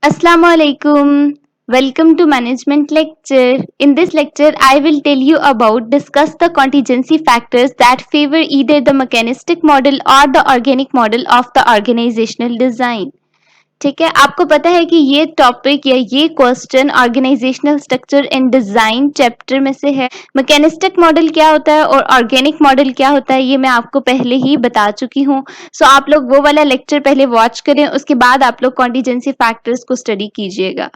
Assalamu alaikum. Welcome to management lecture. In this lecture, I will tell you about discuss the contingency factors that favor either the mechanistic model or the organic model of the organizational design. ठीक है, आपको पता है कि ये topic या ये question organisational structure and design chapter में से है। मैकेनिस्टिक मॉडल क्या होता है और ऑर्गेनिक मॉडल क्या होता है ये मैं आपको पहले ही बता चुकी हूँ। सो आप लोग वो वाला लेक्चर पहले वॉच करें, उसके बाद आप लोग कॉन्टीजेंसी फैक्टर्स को स्टडी कीजिएगा।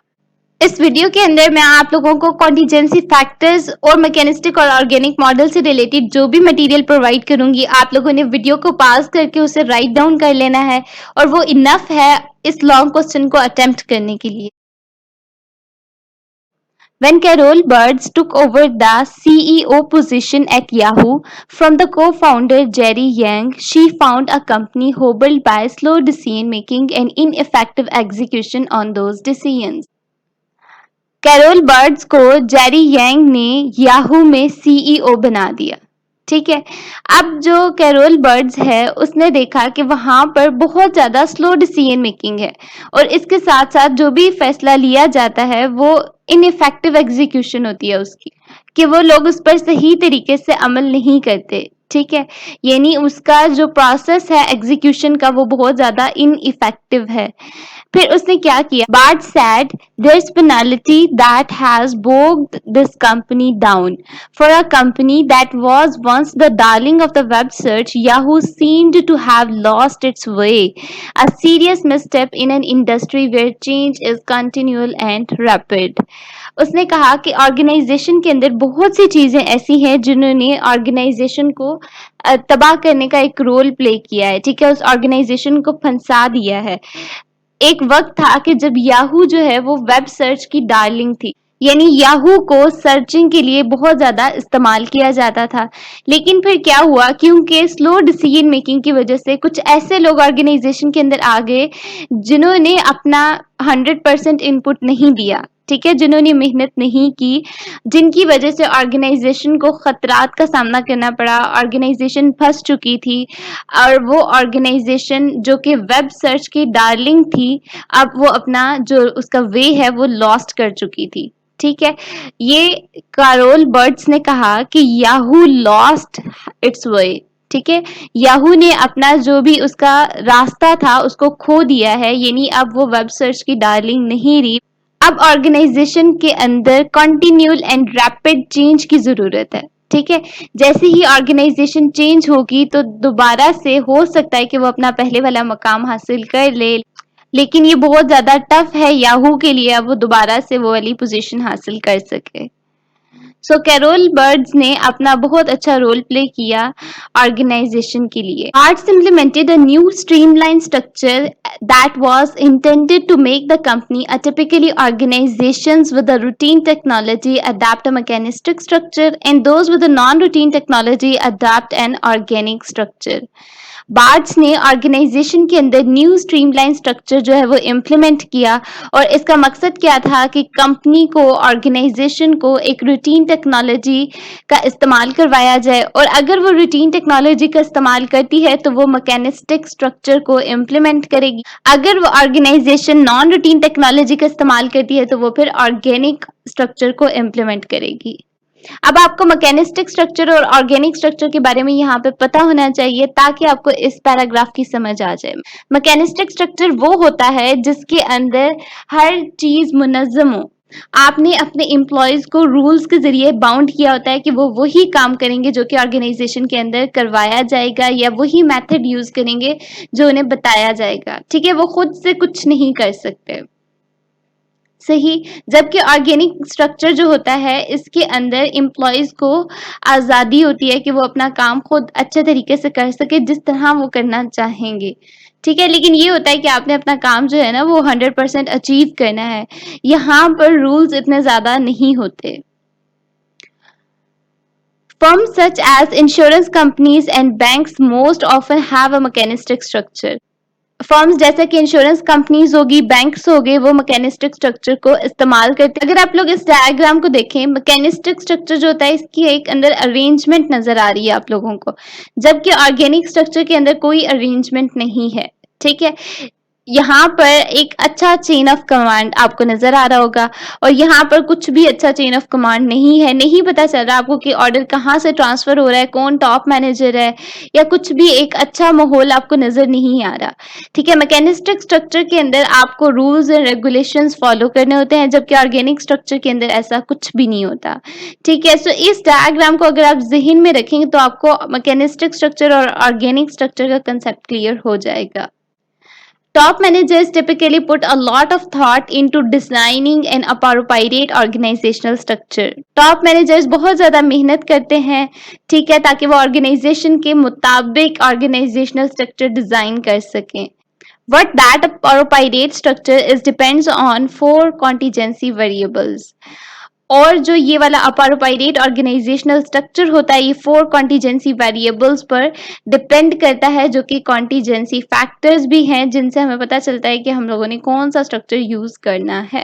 इस वीडियो के अंदर मैं आप लोगों को कॉन्टीजेंसी फैक्टर्स और मैकेनिस्टिक और ऑर्गेनिक मॉडल से रिलेटेड जो भी मटेरियल प्रोवाइड करूंगी, आप लोगों ने वीडियो को पास करके उसे राइट डाउन कर लेना है और वो इनफ है इस लॉन्ग क्वेश्चन को अटेम्प्ट करने के लिए। When Carol Birds took over the CEO position at Yahoo from the co-founder Jerry Yang, she found a company hobbled by slow decision making and ineffective execution on those decisions. Carol Bartz को Jerry Yang ने Yahoo में CEO बना दिया। ठीक है, अब जो carol birds है उसने देखा कि वहां पर बहुत ज्यादा स्लो डिसीजन मेकिंग है और इसके साथ साथ जो भी फैसला लिया जाता है वो इनइफेक्टिव एग्जीक्यूशन होती है उसकी, कि वो लोग उस पर सही तरीके से अमल नहीं करते। ठीक है, यानी उसका जो प्रोसेस है एग्जीक्यूशन का वो बहुत ज्यादा इनइफेक्टिव है। फिर उसने क्या किया? Bart said, "There's penalty that has bogged this company down. For a company that was once the darling of the web search, Yahoo seemed to have lost its way. A serious misstep in an industry where change is continual and rapid." उसने कहा कि organisation के अंदर बहुत सी चीजें ऐसी हैं जिन्होंने ऑर्गेनाइजेशन को तबाह करने का एक रोल प्ले किया है। ठीक है, उस ऑर्गेनाइजेशन को फंसा दिया है। एक वक्त था कि जब याहू जो है वो वेब सर्च की डार्लिंग थी, यानी याहू को सर्चिंग के लिए बहुत ज्यादा इस्तेमाल किया जाता था। लेकिन फिर क्या हुआ, क्योंकि स्लो डिसीजन मेकिंग की वजह से कुछ ऐसे लोग ऑर्गेनाइजेशन के अंदर आ गए जिन्होंने अपना 100% इनपुट नहीं दिया। ठीक है, जिन्होंने मेहनत नहीं की, जिनकी वजह से ऑर्गेनाइजेशन को खतरात का सामना करना पड़ा, ऑर्गेनाइजेशन फंस चुकी थी और वो ऑर्गेनाइजेशन जो कि वेब सर्च की डार्लिंग थी, अब वो अपना जो उसका वे है वो लॉस्ट कर चुकी थी। ठीक है, ये कैरोल बर्ड्स ने कहा कि याहू लॉस्ट इट्स वे। ठीक है, याहू ने अपना जो भी उसका रास्ता था उसको खो दिया है, यानी अब वो वेब सर्च की डार्लिंग नहीं रही। अब ऑर्गेनाइजेशन के अंदर कंटिन्यूअल एंड रैपिड चेंज की जरूरत है। ठीक है, जैसे ही ऑर्गेनाइजेशन चेंज होगी तो दोबारा से हो सकता है कि वो अपना पहले वाला मकाम हासिल कर ले, लेकिन ये बहुत ज्यादा टफ है याहू के लिए अब वो दोबारा से वो वाली पोजीशन हासिल कर सके। सो कैरोल बर्ड्स ने अपना बहुत अच्छा रोल प्ले किया ऑर्गेनाइजेशन के लिए। Arts implemented a new streamlined structure that was intended to make the company a typically organizations with a routine technology adapt a mechanistic structure and those with a non-routine technology adapt an organic structure. Birds ने organisation के अंदर new streamline structure जो है वो implement किया और इसका मकसद क्या था कि कंपनी को, ऑर्गेनाइजेशन को एक रूटीन टेक्नोलॉजी का इस्तेमाल करवाया जाए, और अगर वो रूटीन टेक्नोलॉजी का इस्तेमाल करती है तो वो मैकेनिस्टिक स्ट्रक्चर को इम्प्लीमेंट करेगी। अगर वो ऑर्गेनाइजेशन नॉन रूटीन टेक्नोलॉजी का इस्तेमाल करती है तो वो फिर ऑर्गेनिक स्ट्रक्चर को इम्प्लीमेंट करेगी। अब आपको मैकेनिस्टिक स्ट्रक्चर और ऑर्गेनिक स्ट्रक्चर के बारे में यहाँ पे पता होना चाहिए ताकि आपको इस पैराग्राफ की समझ आ जाए। मैकेनिस्टिक स्ट्रक्चर वो होता है जिसके अंदर हर चीज मुनज्जम हो। आपने अपने एम्प्लॉयज को रूल्स के जरिए बाउंड किया होता है कि वो वही काम करेंगे जो कि ऑर्गेनाइजेशन के अंदर करवाया जाएगा, या वही मेथड यूज करेंगे जो उन्हें बताया जाएगा। ठीक है, वो खुद से कुछ नहीं कर सकते। सही, जबकि ऑर्गेनिक स्ट्रक्चर जो होता है इसके अंदर एम्प्लॉयज को आज़ादी होती है कि वो अपना काम खुद अच्छे तरीके से कर सके जिस तरह वो करना चाहेंगे। ठीक है, लेकिन ये होता है कि आपने अपना काम जो है ना वो 100% अचीव करना है। यहाँ पर रूल्स इतने ज्यादा नहीं होते। Firms such as insurance companies and banks most often have a mechanistic structure. Firms जैसे कि इंश्योरेंस कंपनीज होगी, बैंक्स हो गए, वो मैकेनिस्टिक स्ट्रक्चर को इस्तेमाल करते हैं। अगर आप लोग इस डायग्राम को देखें, मैकेनिस्टिक स्ट्रक्चर जो होता है इसकी एक अंदर अरेंजमेंट नजर आ रही है आप लोगों को, जबकि ऑर्गेनिक स्ट्रक्चर के अंदर कोई अरेंजमेंट नहीं है। ठीक है, यहाँ पर एक अच्छा चेन ऑफ कमांड आपको नजर आ रहा होगा, और यहाँ पर कुछ भी अच्छा चेन ऑफ कमांड नहीं है। नहीं पता चल रहा आपको कि ऑर्डर कहाँ से ट्रांसफर हो रहा है, कौन टॉप मैनेजर है, या कुछ भी एक अच्छा माहौल आपको नजर नहीं आ रहा। ठीक है, मैकेनिस्टिक स्ट्रक्चर के अंदर आपको रूल्स एंड रेगुलेशंस फॉलो करने होते हैं, जबकि ऑर्गेनिक स्ट्रक्चर के अंदर ऐसा कुछ भी नहीं होता। ठीक है, सो इस डायग्राम को अगर आप जहन में रखेंगे तो आपको मैकेनिस्टिक स्ट्रक्चर और ऑर्गेनिक स्ट्रक्चर का कंसेप्ट क्लियर हो जाएगा। Top managers typically put a lot of thought into designing an appropriate organizational structure. Top managers बहुत ज़्यादा मेहनत करते हैं, ठीक है, ताकि वो organization के मुताबिक organizational structure design कर सकें. What that appropriate structure is depends on 4 contingency variables. और जो ये वाला अपारोपाइरेट ऑर्गेनाइजेशनल स्ट्रक्चर होता है, ये 4 कॉन्टीजेंसी वेरिएबल्स पर डिपेंड करता है, जो कि कॉन्टीजेंसी फैक्टर्स भी हैं, जिनसे हमें पता चलता है कि हम लोगों ने कौन सा स्ट्रक्चर यूज करना है।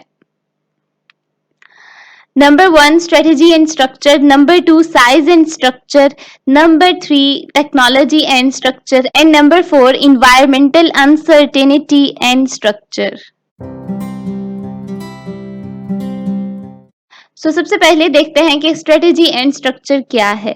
Number 1, strategy and structure. Number 2, size and structure. Number 3, technology and structure. And number 4, environmental uncertainty and structure. सबसे पहले देखते हैं कि स्ट्रेटेजी एंड स्ट्रक्चर क्या है।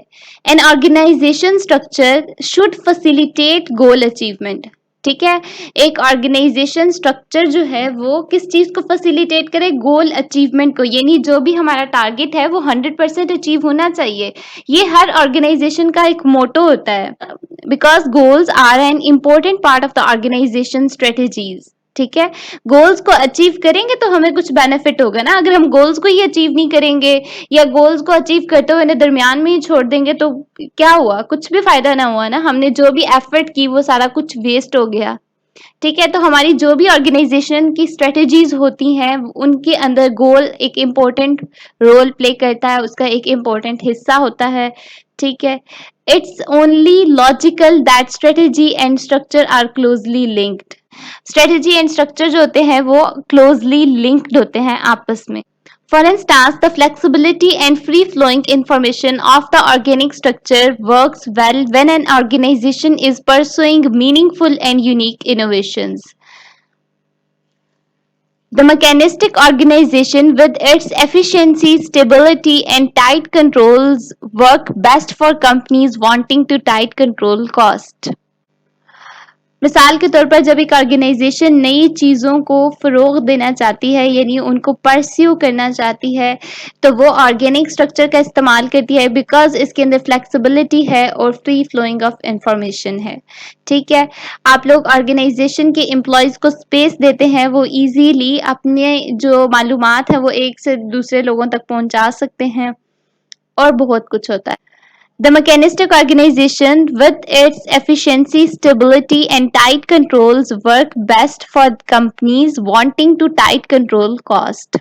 An organisation structure should facilitate goal achievement. ठीक है, एक ऑर्गेनाइजेशन स्ट्रक्चर जो है वो किस चीज को फैसिलिटेट करे, गोल अचीवमेंट को, यानी जो भी हमारा टारगेट है वो 100% अचीव होना चाहिए। ये हर ऑर्गेनाइजेशन का एक मोटो होता है, because goals are an important part of the organisation strategies. ठीक है, गोल्स को अचीव करेंगे तो हमें कुछ बेनिफिट होगा ना। अगर हम गोल्स को ही अचीव नहीं करेंगे या गोल्स को अचीव करते हुए दरमियान में ही छोड़ देंगे तो क्या हुआ, कुछ भी फायदा ना हुआ ना, हमने जो भी एफर्ट की वो सारा कुछ वेस्ट हो गया। ठीक है, तो हमारी जो भी ऑर्गेनाइजेशन की स्ट्रेटेजीज होती हैं उनके अंदर गोल एक इम्पोर्टेंट रोल प्ले करता है, उसका एक इम्पोर्टेंट हिस्सा होता है। ठीक है, it's only logical that strategy and structure are closely linked. Strategy and structure जो होते हैं वो क्लोजली लिंक्ड होते हैं आपस में। For instance, the flexibility and free-flowing information of the organic structure works well when an organization is pursuing meaningful and unique innovations. The mechanistic organization, with its efficiency, stability, and tight controls, work best for companies wanting to tight control cost. मिसाल के तौर पर जब एक organisation नई चीज़ों को फ़रोग देना चाहती है, यानी उनको परस्यू करना चाहती है, तो वो ऑर्गेनिक स्ट्रक्चर का इस्तेमाल करती है, बिकॉज इसके अंदर फ्लेक्सिबिलिटी है और फ्री फ्लोइंग ऑफ इंफॉर्मेशन है। ठीक है, आप लोग ऑर्गेनाइजेशन के एम्प्लॉयज़ को स्पेस देते हैं, वो इजीली अपने जो मालूमात है वो एक से दूसरे लोगों तक पहुंचा सकते हैं, और बहुत कुछ होता है। The mechanistic organization, with its efficiency, stability, and tight controls, work best for companies wanting to tight control cost.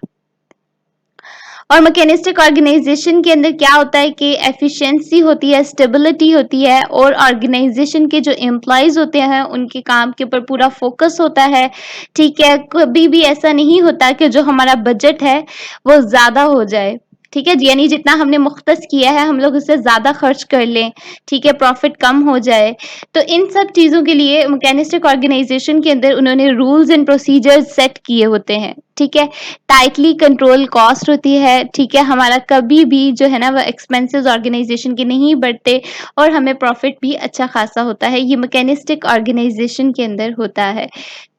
और मैकेनिस्टिक ऑर्गेनाइजेशन के अंदर क्या होता है कि एफिशिएंसी होती है, स्टेबिलिटी होती है, और ऑर्गेनाइजेशन के जो एम्प्लॉयज होते हैं उनके काम के ऊपर पूरा फोकस होता है। ठीक है, कभी भी ऐसा नहीं होता कि जो हमारा बजट है वो ज़्यादा हो जाए। ठीक है, यानी जितना हमने मुख्तस किया है हम लोग उससे ज़्यादा खर्च कर लें, ठीक है, प्रॉफिट कम हो जाए। तो इन सब चीज़ों के लिए मैकेनिस्टिक ऑर्गेनाइजेशन के अंदर उन्होंने रूल्स एंड प्रोसीजर्स सेट किए होते हैं। ठीक है, टाइटली कंट्रोल कॉस्ट होती है। ठीक है, हमारा कभी भी जो है ना वो एक्सपेंसेस ऑर्गेनाइजेशन के नहीं बढ़ते, और हमें प्रॉफिट भी अच्छा खासा होता है। ये मैकेनिस्टिक ऑर्गेनाइजेशन के अंदर होता है।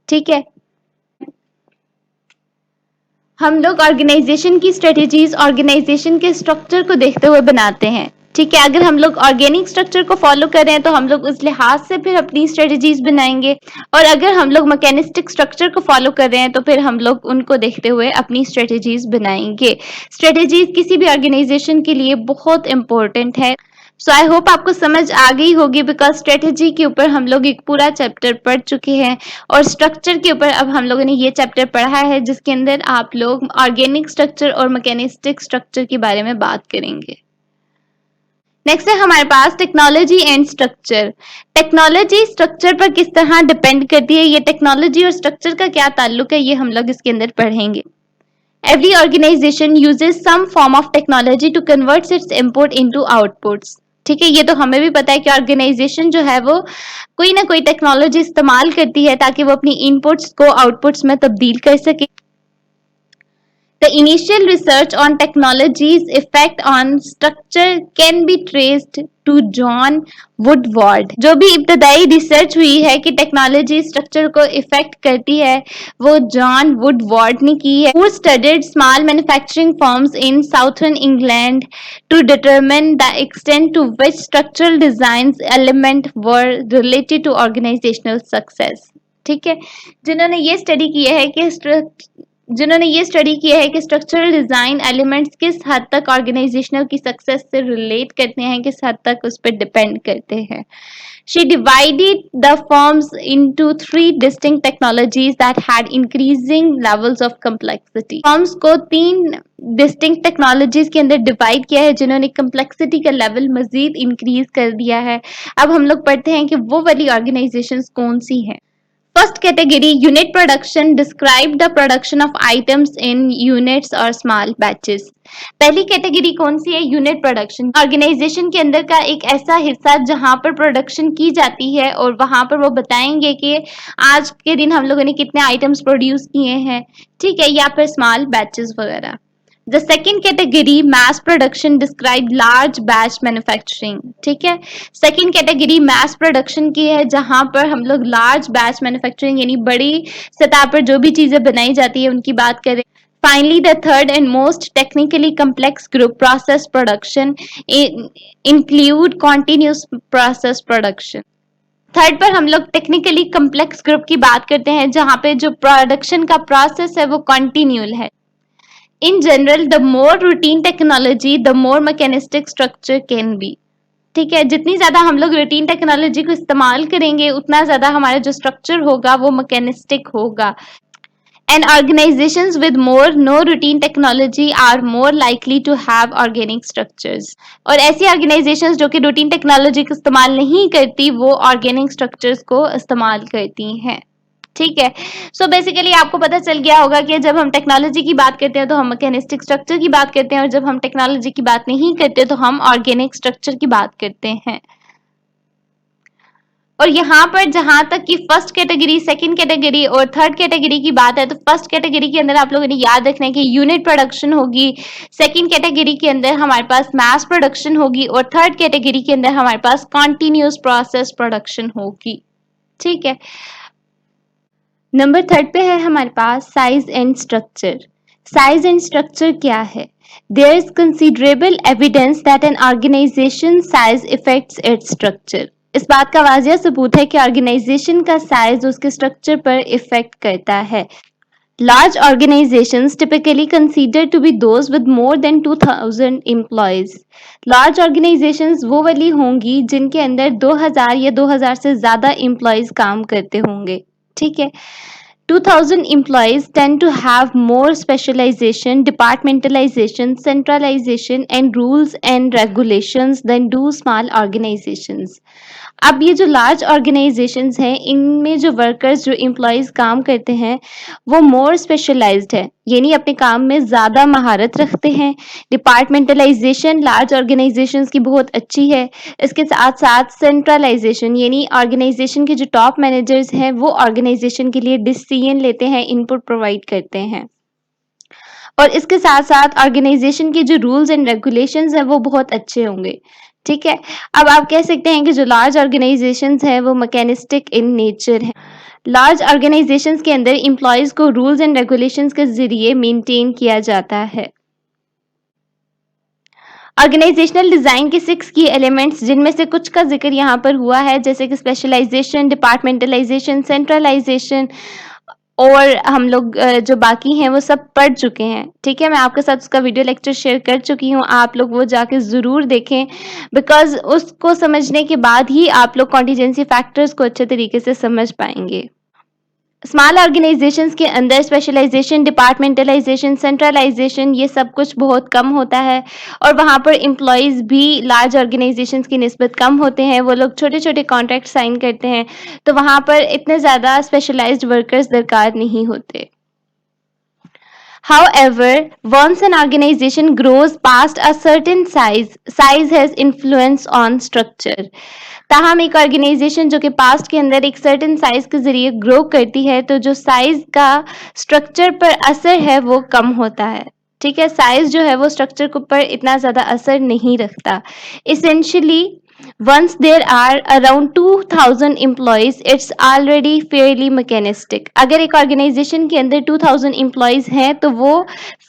ठीक है, हम लोग ऑर्गेनाइजेशन की स्ट्रेटेजीज ऑर्गेनाइजेशन के स्ट्रक्चर को देखते हुए बनाते हैं। ठीक है, अगर हम लोग ऑर्गेनिक स्ट्रक्चर को फॉलो कर रहे हैं तो हम लोग उस लिहाज से फिर अपनी स्ट्रेटेजीज बनाएंगे, और अगर हम लोग मैकेनिस्टिक स्ट्रक्चर को फॉलो कर रहे हैं तो फिर हम लोग उनको देखते हुए अपनी स्ट्रेटेजीज बनाएंगे। स्ट्रेटेजीज किसी भी ऑर्गेनाइजेशन के लिए बहुत इंपॉर्टेंट है। सो आई होप आपको समझ आ गई होगी, बिकॉज स्ट्रेटेजी के ऊपर हम लोग एक पूरा चैप्टर पढ़ चुके हैं, और स्ट्रक्चर के ऊपर अब हम लोगों ने ये चैप्टर पढ़ा है जिसके अंदर आप लोग ऑर्गेनिक स्ट्रक्चर और मैकेनिस्टिक स्ट्रक्चर के बारे में बात करेंगे। नेक्स्ट है हमारे पास technology and structure. Technology structure पर किस तरह डिपेंड करती है, ये टेक्नोलॉजी और स्ट्रक्चर का क्या ताल्लुक है, ये हम लोग इसके अंदर पढ़ेंगे। Every organization uses some form of technology to convert its input into outputs. ठीक है, ये तो हमें भी पता है कि ऑर्गेनाइजेशन जो है वो कोई ना कोई टेक्नोलॉजी इस्तेमाल करती है ताकि वो अपनी इनपुट्स को आउटपुट्स में तब्दील कर सके। The initial research on technology's effect on structure can be traced to John Woodward। जो भी इब्तदाई रिसर्च हुई है कि टेक्नोलॉजी स्ट्रक्चर को इफेक्ट करती है वो जॉन वुडवार्ड ने की है। Who studied small manufacturing firms in southern England to determine the extent to which structural designs element were related to organizational success। ठीक है, जिन्होंने ये स्टडी किया है कि स्ट्रक्चरल डिजाइन एलिमेंट्स किस हद तक ऑर्गेनाइजेशनल की सक्सेस से रिलेट करते हैं, किस हद तक उस पर डिपेंड करते हैं। She divided the firms into 3 distinct technologies that had increasing levels of complexity। Firms को 3 distinct technologies के अंदर डिवाइड किया है जिन्होंने complexity का लेवल मजीद इंक्रीज कर दिया है। अब हम लोग पढ़ते हैं कि वो वाली ऑर्गेनाइजेशंस कौन सी हैं। First category, unit production, describe the production of items in units or small batches। पहली कैटेगरी कौन सी है? Unit production. ऑर्गेनाइजेशन के अंदर का एक ऐसा हिस्सा जहां पर प्रोडक्शन की जाती है और वहां पर वो बताएंगे कि आज के दिन हम लोगों ने कितने आइटम्स प्रोड्यूस किए हैं, ठीक है, या फिर स्मॉल बैचेस वगैरह। The second category, mass production, describe large batch manufacturing। ठीक है, सेकेंड कैटेगरी mass production की है जहां पर हम लोग large batch manufacturing यानी बड़ी सतह पर जो भी चीजें बनाई जाती है उनकी बात करें। Finally, the third and most technically complex group, process production, include continuous process production। Third पर हम लोग टेक्निकली कम्प्लेक्स ग्रुप की बात करते हैं जहां पे जो प्रोडक्शन का प्रोसेस है वो कंटिन्यूअल है। In general, the more routine technology, the more mechanistic structure can be। ठीक है, जितनी ज्यादा हम लोग रूटीन टेक्नोलॉजी को इस्तेमाल करेंगे उतना ज्यादा हमारा जो स्ट्रक्चर होगा वो मैकेनिस्टिक होगा। And organizations with more no routine technology are more likely to have organic structures। और ऐसी ऑर्गेनाइजेशंस जो कि रूटीन टेक्नोलॉजी का इस्तेमाल नहीं करती वो ऑर्गेनिक स्ट्रक्चर्स को इस्तेमाल करती हैं। ठीक है, सो बेसिकली आपको पता चल गया होगा कि जब हम टेक्नोलॉजी की बात करते हैं तो हम मैकेनिस्टिक स्ट्रक्चर की बात करते हैं और जब हम टेक्नोलॉजी की बात नहीं करते तो हम ऑर्गेनिक स्ट्रक्चर की बात करते हैं। और यहाँ पर जहां तक कि फर्स्ट कैटेगरी, सेकंड कैटेगरी और थर्ड कैटेगरी की बात है तो फर्स्ट कैटेगरी के अंदर आप लोगों ने याद रखना है कि यूनिट प्रोडक्शन होगी, सेकंड कैटेगरी के अंदर हमारे पास मास प्रोडक्शन होगी और थर्ड कैटेगरी के अंदर हमारे पास कॉन्टिन्यूस प्रोसेस प्रोडक्शन होगी। ठीक है, नंबर थर्ड पे है हमारे पास size and structure. Size and structure क्या है? There is considerable evidence that an organization size affects its structure. इस बात का वाजिया सबूत है कि ऑर्गेनाइजेशन का साइज उसके स्ट्रक्चर पर इफेक्ट करता है। Large organizations typically considered to be those with more than 2000 employees। Large organizations वो वाली होंगी जिनके अंदर 2000 या 2000 से ज्यादा employees काम करते होंगे। ठीक है, 2000 employees tend to have more specialization, departmentalization, centralization and rules and regulations than do small organizations। अब ये जो लार्ज ऑर्गेनाइजेशंस हैं इनमें जो वर्कर्स जो एम्प्लॉयज काम करते हैं वो मोर स्पेशलाइज्ड है यानी अपने काम में ज़्यादा महारत रखते हैं। डिपार्टमेंटलाइजेशन लार्ज ऑर्गेनाइजेशंस की बहुत अच्छी है। इसके साथ साथ सेंट्रलाइजेशन यानी ऑर्गेनाइजेशन के जो टॉप मैनेजर्स हैं वो ऑर्गेनाइजेशन के लिए डिसीजन लेते हैं, इनपुट प्रोवाइड करते हैं। और इसके साथ साथ ऑर्गेनाइजेशन के जो रूल्स एंड रेगुलेशंस हैं वो बहुत अच्छे होंगे। ठीक है, अब आप कह सकते हैं कि जो लार्ज ऑर्गेनाइजेशंस हैं वो मैकेनिस्टिक इन नेचर हैं। लार्ज ऑर्गेनाइजेशंस के अंदर एम्प्लॉयज को रूल्स एंड रेगुलेशंस के जरिए मेंटेन किया जाता है। ऑर्गेनाइजेशनल डिजाइन के 6 की एलिमेंट्स जिनमें से कुछ का जिक्र यहाँ पर हुआ है जैसे कि स्पेशलाइजेशन, डिपार्टमेंटलाइजेशन, सेंट्रलाइजेशन और हम लोग जो बाकी हैं वो सब पढ़ चुके हैं। ठीक है, मैं आपके साथ उसका वीडियो लेक्चर शेयर कर चुकी हूँ, आप लोग वो जाके ज़रूर देखें बिकॉज उसको समझने के बाद ही आप लोग कॉन्टीजेंसी फैक्टर्स को अच्छे तरीके से समझ पाएंगे। स्मॉल ऑर्गेनाइजेशंस के अंदर स्पेशलाइजेशन, डिपार्टमेंटलाइजेशन, सेंट्रलाइजेशन ये सब कुछ बहुत कम होता है और वहाँ पर एम्प्लॉयज़ भी लार्ज ऑर्गेनाइजेशंस की निस्बत कम होते हैं। वो लोग छोटे छोटे कॉन्ट्रैक्ट साइन करते हैं तो वहाँ पर इतने ज़्यादा स्पेशलाइज्ड वर्कर्स दरकार नहीं होते। However, once an organization grows past a certain size has influence on structure. ताहम एक ऑर्गेनाइजेशन जो कि पास्ट के अंदर एक सर्टेन साइज के जरिए ग्रो करती है, तो जो साइज का स्ट्रक्चर पर असर है वो कम होता है। ठीक है, साइज जो है वो स्ट्रक्चर के ऊपर इतना ज्यादा असर नहीं रखता। Essentially, once there are around 2000 employees, it's already fairly mechanistic. अगर एक ऑर्गेनाइजेशन के अंदर 2000 employees हैं तो वो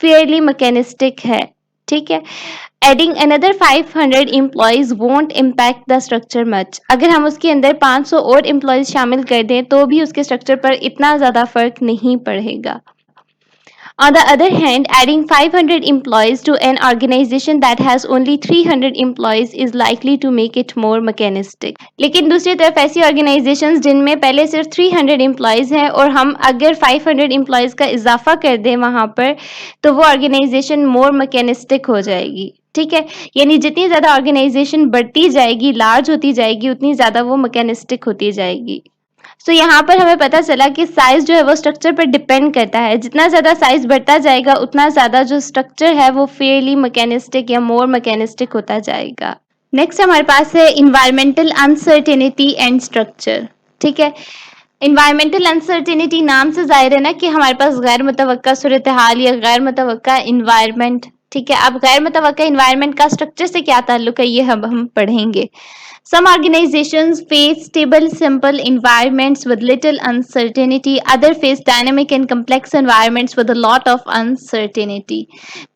fairly mechanistic है। ठीक है, adding another 500 employees won't impact the structure much. अगर हम उसके अंदर 500 और employees शामिल कर दें तो भी उसके स्ट्रक्चर पर इतना ज़्यादा फर्क नहीं पड़ेगा। On the other hand, adding 500 employees to an organization that has only 300 employees is likely to make it more mechanistic. लेकिन दूसरी तरफ ऐसी organizations जिनमें पहले सिर्फ 300 employees हैं और हम अगर 500 employees का इजाफा कर दें वहाँ पर, तो वो organization more mechanistic हो जाएगी। ठीक है, यानी जितनी ज़्यादा ऑर्गेनाइजेशन बढ़ती जाएगी, लार्ज होती जाएगी, उतनी ज़्यादा वो मैकेनिस्टिक होती जाएगी। सो यहाँ पर हमें पता चला कि साइज जो है वो स्ट्रक्चर पर डिपेंड करता है। जितना ज़्यादा साइज बढ़ता जाएगा उतना ज़्यादा जो स्ट्रक्चर है वो फेयरली मैकेनिस्टिक या मोर मैकेनिस्टिक होता जाएगा। नेक्स्ट हमारे पास है इन्वायरमेंटल अनसर्टेनिटी एंड स्ट्रक्चर। ठीक है, इन्वायरमेंटल अनसर्टेनिटी नाम से जाहिर है ना कि हमारे पास गैर मुतवक्का सूरत हाल या गैर मुतवक्का इन्वायरमेंट। ठीक है, अब गैर मुतवक्का इन्वायरमेंट का स्ट्रक्चर से क्या ताल्लुक है ये हम पढ़ेंगे। Some organizations face stable, simple environments with little uncertainty. Others face dynamic and complex environments with a lot of uncertainty.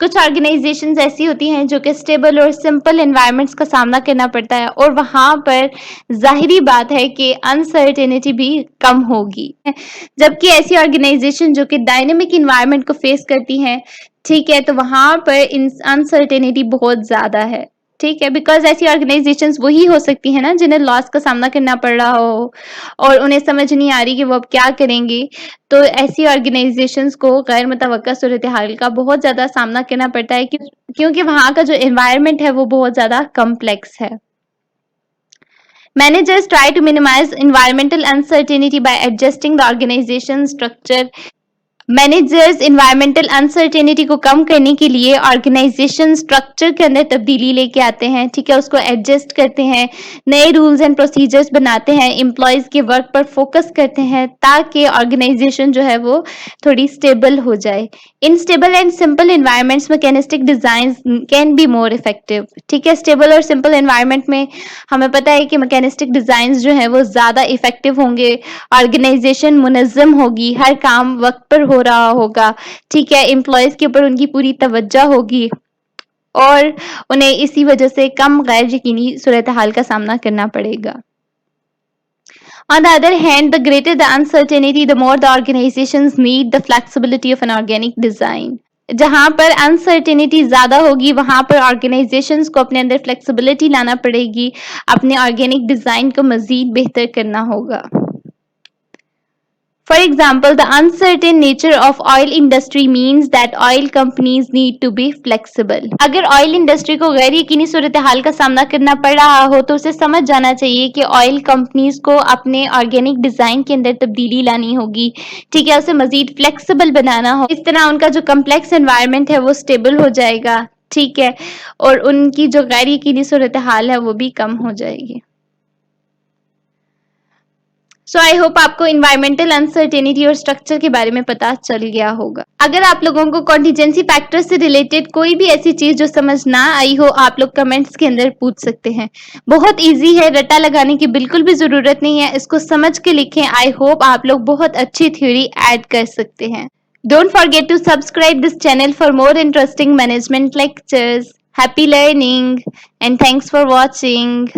कुछ organizations ऐसी होती हैं जो कि stable और simple environments का सामना करना पड़ता है और वहाँ पर जाहिरी बात है कि uncertainty भी कम होगी, जबकि ऐसी organization जो कि dynamic environment को face करती हैं, ठीक है, तो वहाँ पर uncertainty बहुत ज़्यादा है। ठीक है, बिकॉज ऐसी ऑर्गेनाइजेशंस वही हो सकती है ना जिन्हें लॉस का सामना करना पड़ रहा हो और उन्हें समझ नहीं आ रही कि वो अब क्या करेंगे। तो ऐसी ऑर्गेनाइजेशंस को गैर मुतवक्का सूरत हाल का बहुत ज़्यादा सामना करना पड़ता है क्योंकि वहाँ का जो एनवायरनमेंट है वो बहुत ज़्यादा कम्प्लेक्स है। Managers try to minimize environmental uncertainty by adjusting the organization structure. Managers environmental uncertainty को कम करने के लिए ऑर्गेनाइजेशन स्ट्रक्चर के अंदर तब्दीली लेके आते हैं। ठीक है, उसको एडजस्ट करते हैं, नए रूल्स एंड प्रोसीजर्स बनाते हैं, एम्प्लॉयज के वर्क पर फोकस करते हैं ताकि ऑर्गेनाइजेशन जो है वो थोड़ी स्टेबल हो जाए। In stable and simple environments mechanistic design can be more effective. ठीक है, स्टेबल और सिंपल एनवायरनमेंट में हमें पता है कि मैकेनिस्टिक डिजाइन जो है वो ज्यादा इफेक्टिव होंगे, ऑर्गेनाइजेशन मुनज़्ज़म होगी, हर काम वक्त पर हो रहा होगा। ठीक है, एम्प्लॉयज के ऊपर उनकी पूरी तवज्जो होगी और उन्हें इसी वजह से कम गैर यकीनी सूरत हाल का सामना करना पड़ेगा। On the other hand, the greater the uncertainty, the more the organizations need the flexibility of an organic design. जहां पर अनसर्टेनिटी ज्यादा होगी वहां पर ऑर्गेनाइजेशंस को अपने अंदर फ्लेक्सिबिलिटी लाना पड़ेगी, अपने ऑर्गेनिक डिजाइन को मजीद बेहतर करना होगा। For example, the uncertain nature of oil industry means that oil companies need to be flexible. अगर ऑयल इंडस्ट्री को गैर यकीनी सूरत हाल का सामना करना पड़ रहा हो तो उसे समझ जाना चाहिए कि ऑयल कंपनीज को अपने ऑर्गेनिक डिजाइन के अंदर तब्दीली लानी होगी। ठीक है, उसे मजीद फ्लेक्सिबल बनाना हो, इस तरह उनका जो कम्प्लेक्स एनवायरनमेंट है वो स्टेबल हो जाएगा। ठीक है, और उनकी जो गैर यकीनी सूरत हाल है वो भी कम हो जाएगी। सो आई होप आपको इन्वायरमेंटल अनसर्टेनिटी और स्ट्रक्चर के बारे में पता चल गया होगा। अगर आप लोगों को कॉन्टिजेंसी फैक्टर से रिलेटेड कोई भी ऐसी चीज जो समझ ना आई हो, आप लोग कमेंट्स के अंदर पूछ सकते हैं। बहुत इजी है, रट्टा लगाने की बिल्कुल भी जरूरत नहीं है, इसको समझ के लिखें। आई होप आप लोग बहुत अच्छी थ्योरी ऐड कर सकते हैं। Don't forget to subscribe this channel for more interesting management lectures. Happy learning and thanks for watching.